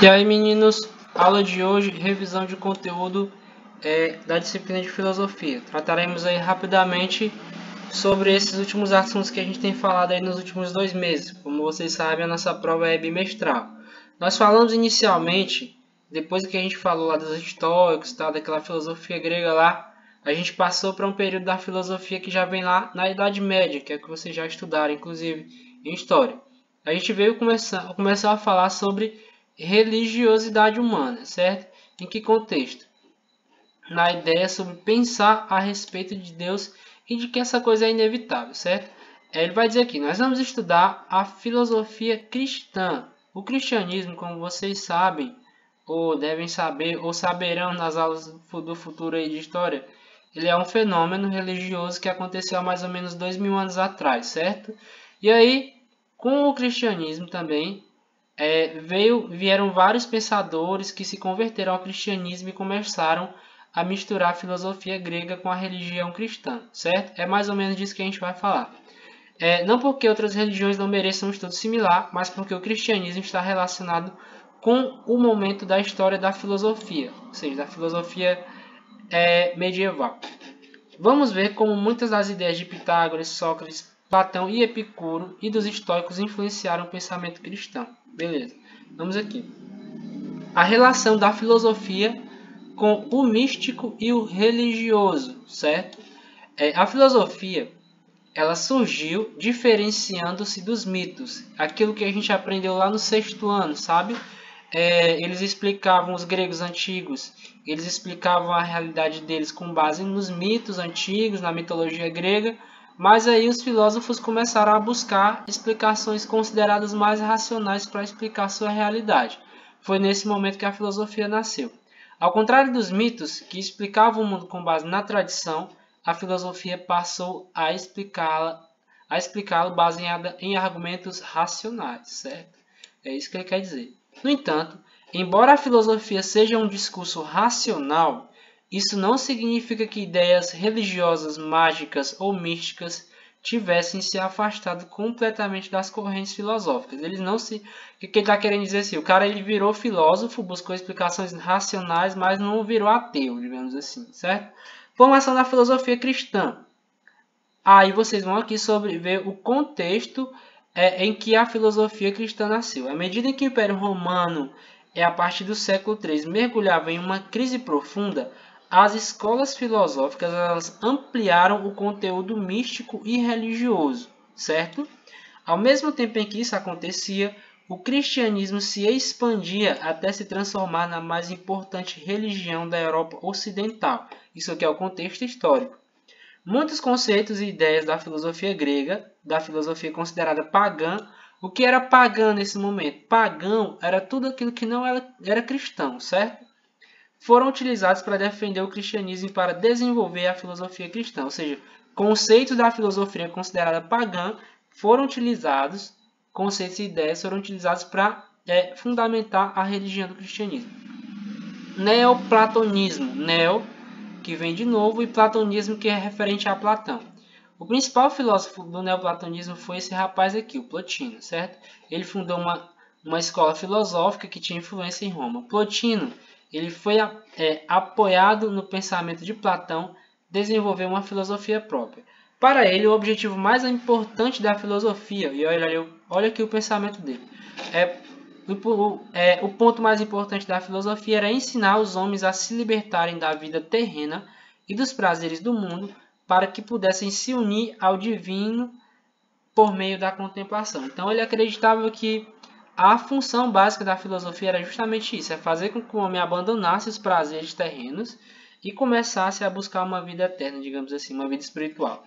E aí, meninos, aula de hoje, revisão de conteúdo da disciplina de filosofia. Trataremos aí rapidamente sobre esses últimos assuntos que a gente tem falado aí nos últimos 2 meses. Como vocês sabem, a nossa prova é bimestral. Nós falamos inicialmente, depois que a gente falou lá dos estoicos, tá, daquela filosofia grega lá, a gente passou para um período da filosofia que já vem lá na Idade Média, que é o que vocês já estudaram, inclusive, em História. A gente veio começar a falar sobre religiosidade humana, certo? Em que contexto? Na ideia sobre pensar a respeito de Deus e de que essa coisa é inevitável, certo? Ele vai dizer aqui, nós vamos estudar a filosofia cristã. O cristianismo, como vocês sabem, ou devem saber, ou saberão nas aulas do futuro aí de história, ele é um fenômeno religioso que aconteceu há mais ou menos 2000 anos atrás, certo? E aí, com o cristianismo também, vieram vários pensadores que se converteram ao cristianismo e começaram a misturar a filosofia grega com a religião cristã, certo? É mais ou menos disso que a gente vai falar. Não porque outras religiões não mereçam um estudo similar, mas porque o cristianismo está relacionado com o momento da história da filosofia, ou seja, da filosofia medieval. Vamos ver como muitas das ideias de Pitágoras, Sócrates, Platão e Epicuro e dos estoicos influenciaram o pensamento cristão. Beleza, vamos aqui. A relação da filosofia com o místico e o religioso, certo? A filosofia, ela surgiu diferenciando-se dos mitos. Aquilo que a gente aprendeu lá no 6º ano, sabe? Eles explicavam, os gregos antigos, eles explicavam a realidade deles com base nos mitos antigos, na mitologia grega, mas aí os filósofos começaram a buscar explicações consideradas mais racionais para explicar sua realidade. Foi nesse momento que a filosofia nasceu. Ao contrário dos mitos, que explicavam o mundo com base na tradição, a filosofia passou a explicá-lo baseada em argumentos racionais, certo? É isso que ele quer dizer. No entanto, embora a filosofia seja um discurso racional, isso não significa que ideias religiosas, mágicas ou místicas tivessem se afastado completamente das correntes filosóficas. Eles não se... O que ele está querendo dizer assim? O cara ele virou filósofo, buscou explicações racionais, mas não virou ateu, digamos assim, certo? Formação da filosofia cristã. Aí vocês vão aqui ver o contexto em que a filosofia cristã nasceu. À medida em que o Império Romano, a partir do século III, mergulhava em uma crise profunda, as escolas filosóficas elas ampliaram o conteúdo místico e religioso, certo? Ao mesmo tempo em que isso acontecia, o cristianismo se expandia até se transformar na mais importante religião da Europa Ocidental. Isso aqui é o contexto histórico. Muitos conceitos e ideias da filosofia grega, da filosofia considerada pagã. O que era pagã nesse momento? Pagão era tudo aquilo que não era cristão, certo? Foram utilizados para defender o cristianismo e para desenvolver a filosofia cristã. Ou seja, conceitos da filosofia considerada pagã foram utilizados, conceitos e ideias foram utilizados para fundamentar a religião do cristianismo. Neoplatonismo, que vem de novo, e platonismo, que é referente a Platão. O principal filósofo do neoplatonismo foi esse rapaz aqui, o Plotino, certo? Ele fundou uma escola filosófica que tinha influência em Roma. Plotino, ele foi apoiado no pensamento de Platão, desenvolveu uma filosofia própria. Para ele, o objetivo mais importante da filosofia, e olha aqui o pensamento dele, o ponto mais importante da filosofia era ensinar os homens a se libertarem da vida terrena e dos prazeres do mundo para que pudessem se unir ao divino por meio da contemplação. Então ele acreditava que a função básica da filosofia era justamente isso, fazer com que o homem abandonasse os prazeres terrenos e começasse a buscar uma vida eterna, digamos assim, uma vida espiritual.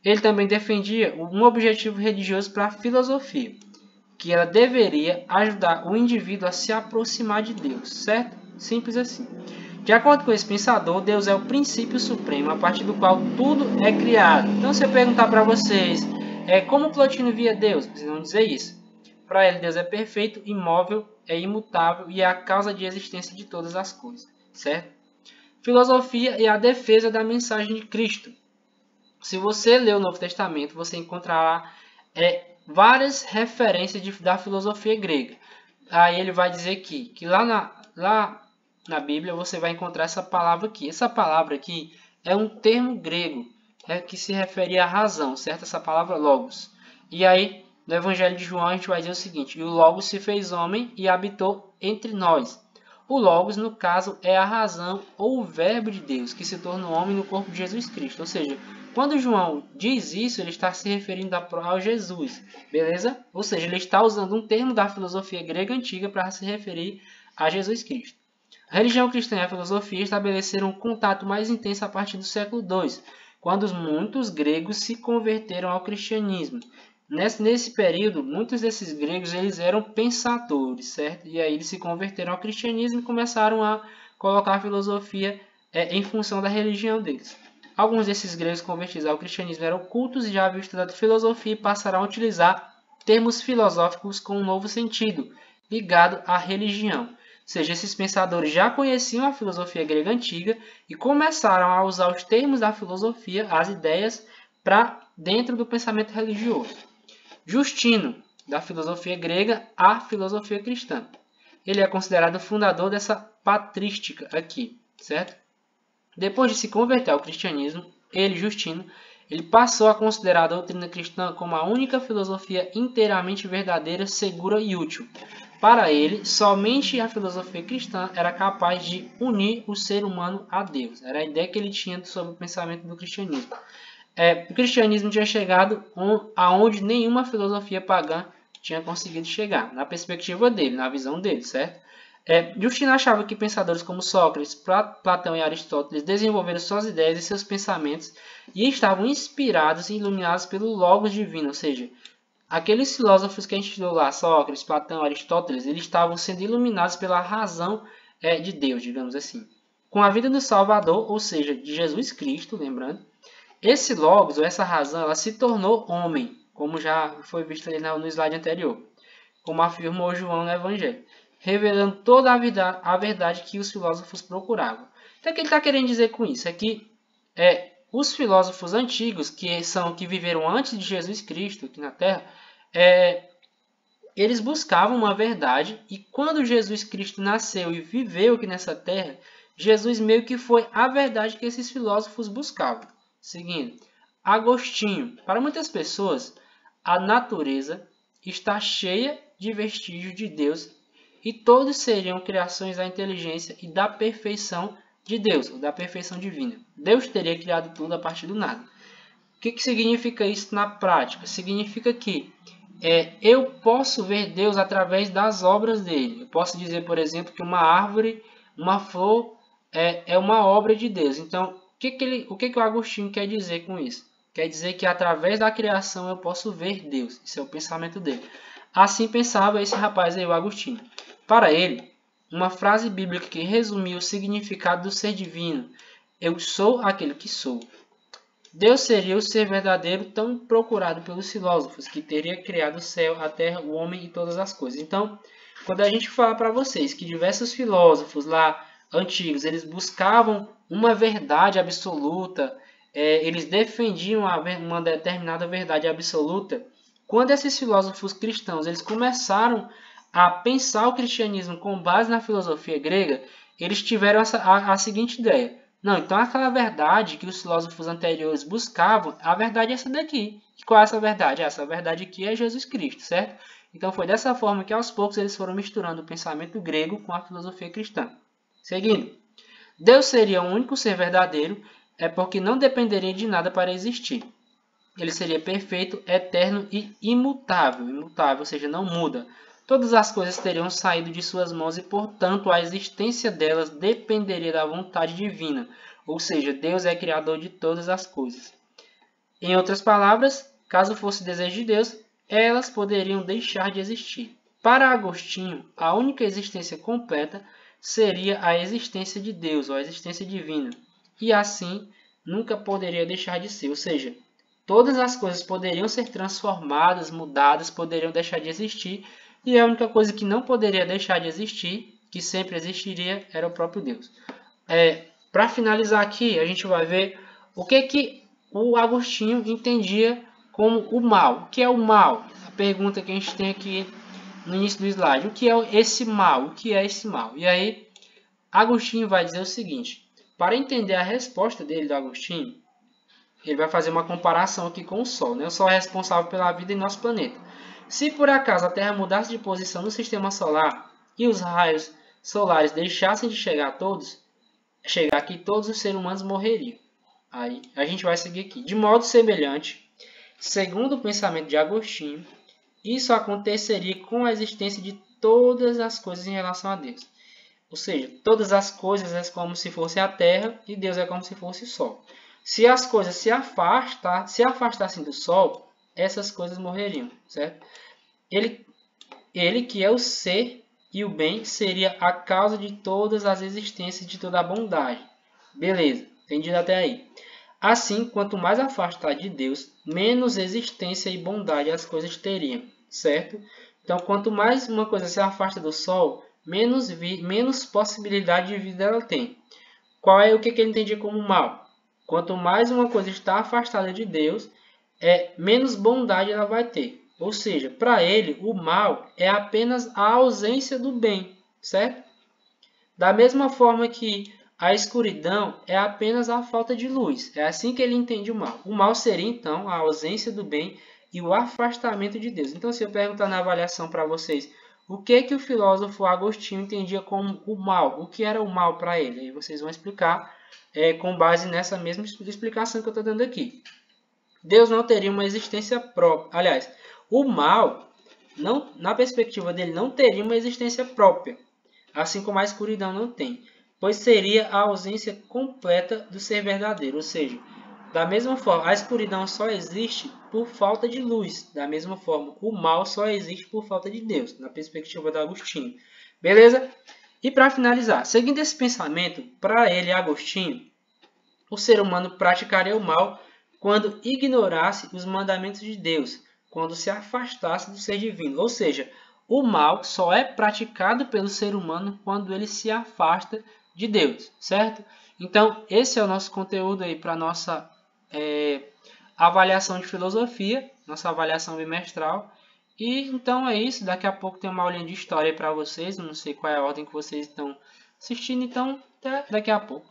Ele também defendia um objetivo religioso para a filosofia, que ela deveria ajudar o indivíduo a se aproximar de Deus, certo? Simples assim. De acordo com esse pensador, Deus é o princípio supremo, a partir do qual tudo é criado. Então, se eu perguntar para vocês como Plotino via Deus, vocês vão dizer isso. Para ele, Deus é perfeito, imóvel, é imutável e é a causa de existência de todas as coisas, certo? Filosofia é a defesa da mensagem de Cristo. Se você ler o Novo Testamento, você encontrará várias referências da filosofia grega. Aí ele vai dizer que lá na Bíblia você vai encontrar essa palavra aqui. Essa palavra aqui é um termo grego, que se refere à razão, certo? Essa palavra logos. E aí, no Evangelho de João, a gente vai dizer o seguinte: e o Logos se fez homem e habitou entre nós. O Logos, no caso, é a razão ou o verbo de Deus, que se tornou homem no corpo de Jesus Cristo. Ou seja, quando João diz isso, ele está se referindo ao Jesus, beleza? Ou seja, ele está usando um termo da filosofia grega antiga para se referir a Jesus Cristo. A religião cristã e a filosofia estabeleceram um contato mais intenso a partir do século II, quando muitos gregos se converteram ao cristianismo. Nesse período, muitos desses gregos eles eram pensadores, certo? E aí eles se converteram ao cristianismo e começaram a colocar a filosofia em função da religião deles. Alguns desses gregos convertidos ao cristianismo eram cultos e já haviam estudado filosofia e passaram a utilizar termos filosóficos com um novo sentido, ligado à religião. Ou seja, esses pensadores já conheciam a filosofia grega antiga e começaram a usar os termos da filosofia, as ideias, para dentro do pensamento religioso. Justino, da filosofia grega à filosofia cristã. Ele é considerado o fundador dessa patrística aqui, certo? Depois de se converter ao cristianismo, Justino, ele passou a considerar a doutrina cristã como a única filosofia inteiramente verdadeira, segura e útil. Para ele, somente a filosofia cristã era capaz de unir o ser humano a Deus. Era a ideia que ele tinha sobre o pensamento do cristianismo. O cristianismo tinha chegado aonde nenhuma filosofia pagã tinha conseguido chegar, na perspectiva dele, na visão dele, certo? Justino achava que pensadores como Sócrates, Platão e Aristóteles desenvolveram suas ideias e seus pensamentos e estavam inspirados e iluminados pelo Logos divino, ou seja, aqueles filósofos que a gente estudou lá, Sócrates, Platão, Aristóteles, eles estavam sendo iluminados pela razão de Deus, digamos assim. Com a vida do Salvador, ou seja, de Jesus Cristo, lembrando, esse Logos, ou essa razão, ela se tornou homem, como já foi visto ali no slide anterior, como afirmou João no Evangelho, revelando toda a verdade que os filósofos procuravam. Então, o que ele está querendo dizer com isso? É que os filósofos antigos, que viveram antes de Jesus Cristo aqui na Terra, eles buscavam uma verdade, e quando Jesus Cristo nasceu e viveu aqui nessa Terra, Jesus meio que foi a verdade que esses filósofos buscavam. Seguindo, Agostinho. Para muitas pessoas, a natureza está cheia de vestígios de Deus e todos seriam criações da inteligência e da perfeição de Deus, ou da perfeição divina. Deus teria criado tudo a partir do nada. O que significa isso na prática? Significa que eu posso ver Deus através das obras dele. Eu posso dizer, por exemplo, que uma árvore, uma flor é uma obra de Deus. Então, o que o Agostinho quer dizer com isso? Quer dizer que através da criação eu posso ver Deus. Esse é o pensamento dele. Assim pensava esse rapaz aí, o Agostinho. Para ele, uma frase bíblica que resumia o significado do ser divino: eu sou aquele que sou. Deus seria o ser verdadeiro tão procurado pelos filósofos, que teria criado o céu, a terra, o homem e todas as coisas. Então, quando a gente fala para vocês que diversos filósofos lá antigos, eles buscavam uma verdade absoluta, eles defendiam uma determinada verdade absoluta, quando esses filósofos cristãos eles começaram a pensar o cristianismo com base na filosofia grega, eles tiveram a seguinte ideia: não, então aquela verdade que os filósofos anteriores buscavam, a verdade é essa daqui. E qual é essa verdade? Essa verdade aqui é Jesus Cristo, certo? Então foi dessa forma que aos poucos eles foram misturando o pensamento grego com a filosofia cristã. Seguindo, Deus seria o único ser verdadeiro, porque não dependeria de nada para existir. Ele seria perfeito, eterno e imutável, ou seja, não muda. Todas as coisas teriam saído de suas mãos e, portanto, a existência delas dependeria da vontade divina, ou seja, Deus é criador de todas as coisas. Em outras palavras, caso fosse desejo de Deus, elas poderiam deixar de existir. Para Agostinho, a única existência completa seria a existência de Deus, ou a existência divina, e assim nunca poderia deixar de ser, ou seja, todas as coisas poderiam ser transformadas, mudadas, poderiam deixar de existir, e a única coisa que não poderia deixar de existir, que sempre existiria, era o próprio Deus. Para finalizar aqui, a gente vai ver o que o Agostinho entendia como o mal. O que é o mal? A pergunta que a gente tem aqui no início do slide, o que é esse mal? O que é esse mal? E aí, Agostinho vai dizer o seguinte, para entender a resposta dele, do Agostinho, ele vai fazer uma comparação aqui com o Sol, né? O Sol é responsável pela vida em nosso planeta. Se por acaso a Terra mudasse de posição no sistema solar e os raios solares deixassem de chegar aqui, todos os seres humanos morreriam. Aí a gente vai seguir aqui. De modo semelhante, segundo o pensamento de Agostinho, isso aconteceria com a existência de todas as coisas em relação a Deus. Ou seja, todas as coisas é como se fosse a Terra e Deus é como se fosse o Sol. Se as coisas se afastassem do Sol, essas coisas morreriam, certo? Ele que é o ser e o bem, seria a causa de todas as existências, de toda a bondade. Beleza, entendido até aí. Assim, quanto mais afastar de Deus, menos existência e bondade as coisas teriam, certo? Então, quanto mais uma coisa se afasta do Sol, menos possibilidade de vida ela tem. Qual é o que ele entendia como mal? Quanto mais uma coisa está afastada de Deus, menos bondade ela vai ter. Ou seja, para ele, o mal é apenas a ausência do bem, certo? Da mesma forma que a escuridão é apenas a falta de luz. É assim que ele entende o mal. O mal seria, então, a ausência do bem e o afastamento de Deus. Então, se eu perguntar na avaliação para vocês, o que o filósofo Agostinho entendia como o mal? O que era o mal para ele? Aí vocês vão explicar com base nessa mesma explicação que eu estou dando aqui. Deus não teria uma existência própria. Aliás, o mal, na perspectiva dele, não teria uma existência própria, assim como a escuridão não tem, pois seria a ausência completa do ser verdadeiro. Ou seja, da mesma forma, a escuridão só existe por falta de luz. Da mesma forma, o mal só existe por falta de Deus, na perspectiva de Agostinho. Beleza? E para finalizar, seguindo esse pensamento, para ele, Agostinho, o ser humano praticaria o mal quando ignorasse os mandamentos de Deus, quando se afastasse do ser divino. Ou seja, o mal só é praticado pelo ser humano quando ele se afasta de Deus, certo? Então, esse é o nosso conteúdo aí para a nossa avaliação de filosofia, nossa avaliação bimestral. E então é isso, daqui a pouco tem uma aulinha de história para vocês, não sei qual é a ordem que vocês estão assistindo, então até daqui a pouco.